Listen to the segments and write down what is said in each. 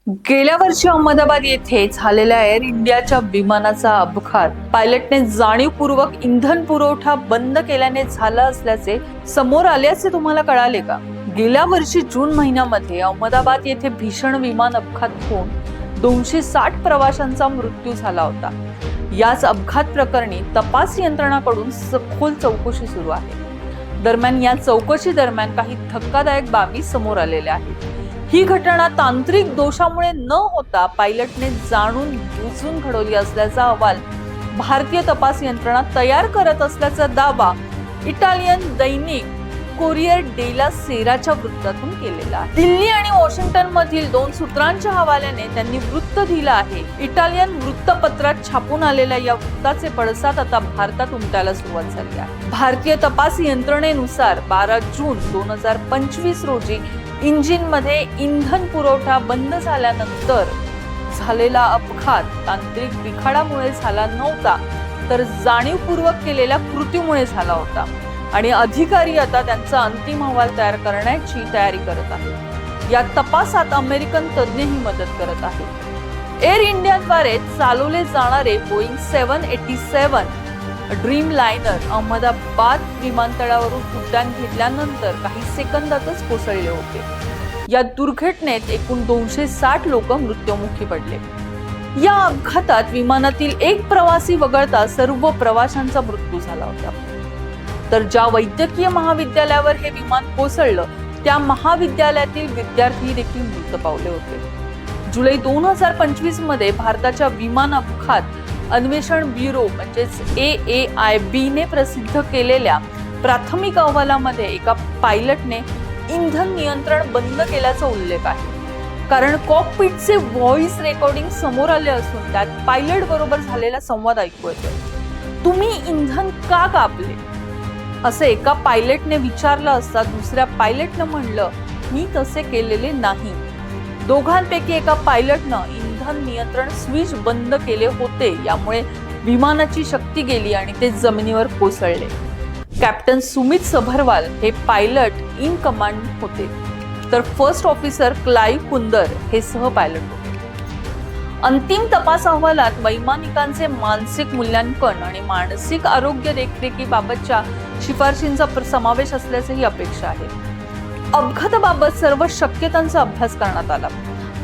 गेल्या वर्षी अहमदाबाद येथे झालेल्या एअर इंडियाच्या विमानाचा अपघात पायलटने जाणीवपूर्वक इंधन पुरवठा बंद केल्याने झाला असल्याचे समोर आल्याचे तुम्हाला कळाले का? गेल्या वर्षी जून महिन्यामध्ये अहमदाबाद येथे भीषण विमान अपघात होऊन 260 प्रवाशांचा मृत्यू झाला होता. याच अपघात प्रकरणी तपास यंत्रणाकडून सखोल चौकशी सुरू आहे. दरम्यान या चौकशी दरम्यान काही धक्कादायक बाबी समोर आलेल्या आहेत. ही घटना तांत्रिक दोषामुळे न होता पायलटने जाणून बुजून घडवली असल्याचा अहवाल भारतीय तपास यंत्रणा तयार करत असल्याचा दावा इटालियन दैनिक कोरियर डेला सेराच्या वृत्तातून केलेला आहे. दिल्ली आणि वॉशिंग्टन मधील 2 सूत्रांच्या हवाल्याने त्यांनी वृत्त दिलं आहे. इटालियन वृत्तपत्रात छापून आलेल्या या वृत्ताचे पडसाद आता भारतात उमटायला सुरुवात झाली आहे. भारतीय तपास यंत्रणेनुसार 12 जून 2025 रोजी इंजिन मध्ये इंधन पुरवठा बंद झाल्यानंतर झालेला अपघात तांत्रिक बिघाडामुळे झाला नव्हता, तर जाणीवपूर्वक केलेल्या कृतीमुळे झाला होता आणि अधिकारी आता त्यांचा अंतिम अहवाल तयार करण्याची तयारी करत आहेत. या तपासात अमेरिकन तज्ञही मदत करत आहेत. एअर इंडियाद्वारे चालवले जाणारे बोईंग 787 ड्रीम लायनर अहमदाबाद विमानतळावरून उड्डाण घेतल्यानंतर काही सेकंदातच कोसळले होते. या दुर्घटनेत एकूण 260 लोक मृत्युमुखी पडले. या अपघातात विमानातील एक प्रवासी वगळता सर्व प्रवाशांचा मृत्यू झाला होता. तर ज्या वैद्यकीय महाविद्यालयावर हे विमान कोसळलं त्या महाविद्यालयातील विद्यार्थी देखील मृत पावले होते. जुलै 2025 मध्ये भारताच्या विमान अपघात अन्वेषण ब्युरो म्हणजेच AAIB ने प्रसिद्ध केलेल्या प्राथमिक अहवालामध्ये एका पायलटने इंधन नियंत्रण बंद केल्याचा उल्लेख आहे. कारण कॉकपिटचे व्हॉइस रेकॉर्डिंग समोर आले असून त्यात पायलट बरोबर झालेला संवाद ऐकू येतोय. तुम्ही इंधन का कापले असे एका पायलटने विचारलं असता दुसऱ्या पायलटनं म्हणलं, मी तसे केलेले नाही. दोघांपैकी एका पायलटनं इंधन नियंत्रण स्विच बंद केले होते, यामुळे विमानाची शक्ती गेली आणि ते जमिनीवर कोसळले. कॅप्टन सुमित सबरवाल हे पायलट इन कमांड होते, तर फर्स्ट ऑफिसर क्लाइव्ह कुंदर हे सह पायलट होते. अंतिम तपास अहवालात वैमानिकांचे मानसिक मूल्यांकन आणि मानसिक आरोग्य देखरेखीबाबतच्या शिफारशींचा समावेश असल्याचीही अपेक्षा आहे. अपघाताबाबत सर्व शक्यतांचा अभ्यास करण्यात आला.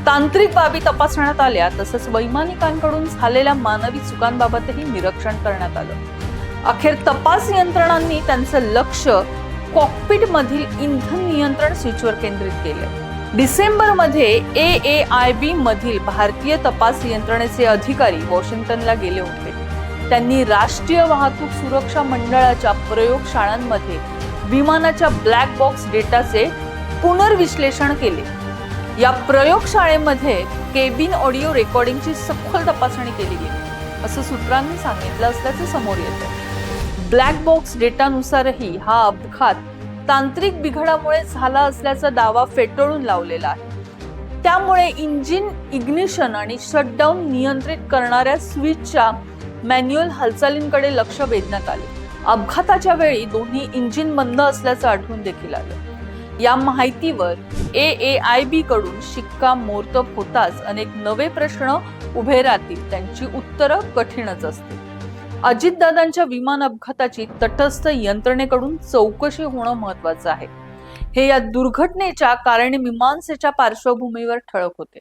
तांत्रिक बाबी तपासण्यात आल्या, तसंच वैमानिकांकडून झालेल्या मानवी चुकांबाबतही निरीक्षण करण्यात आलं. अखेर तपास यंत्रणांनी त्यांचं लक्ष कॉकपिट मधील इंधन नियंत्रण स्विचवर केंद्रित केले. डिसेंबर मध्ये AAIB मधील भारतीय तपास यंत्रणेचे अधिकारी वॉशिंग्टनला गेले होते. त्यांनी राष्ट्रीय वाहतूक सुरक्षा मंडळाच्या प्रयोगशाळांमध्ये विमानाच्या ब्लॅक बॉक्स डेटाचे पुनर्विश्लेषण केले. या प्रयोगशाळेमध्ये केबिन ऑडिओ रेकॉर्डिंगची सखोल तपासणी केली गेली असं सूत्रांनी सांगितलं असल्याचे समोर येतं. ब्लॅक बॉक्स डेटानुसारही हा अपघात तांत्रिक बिघाडामुळे झाला असल्याचा दावा फेटाळून लावलेला आहे. त्यामुळे इंजिन इग्निशन आणि शटडाऊन नियंत्रित करणाऱ्या स्विचच्या मॅन्युअल हालचालींकडे लक्ष वेधण्यात आले. अपघाताच्या वेळी दोन्ही इंजिन बंद असल्याचं आढळून देखील आलं. या माहितीवर AAIB कडून शिक्कामोर्तब होताच अनेक नवे प्रश्न उभे राहतील. त्यांची उत्तरं कठीणच असतील. अजितदादांच्या विमान अपघाताची तटस्थ यंत्रणेकडून चौकशी होणं महत्वाचं आहे. हे या दुर्घटनेच्या कारण मीमांसेच्या पार्श्वभूमीवर ठळक होते.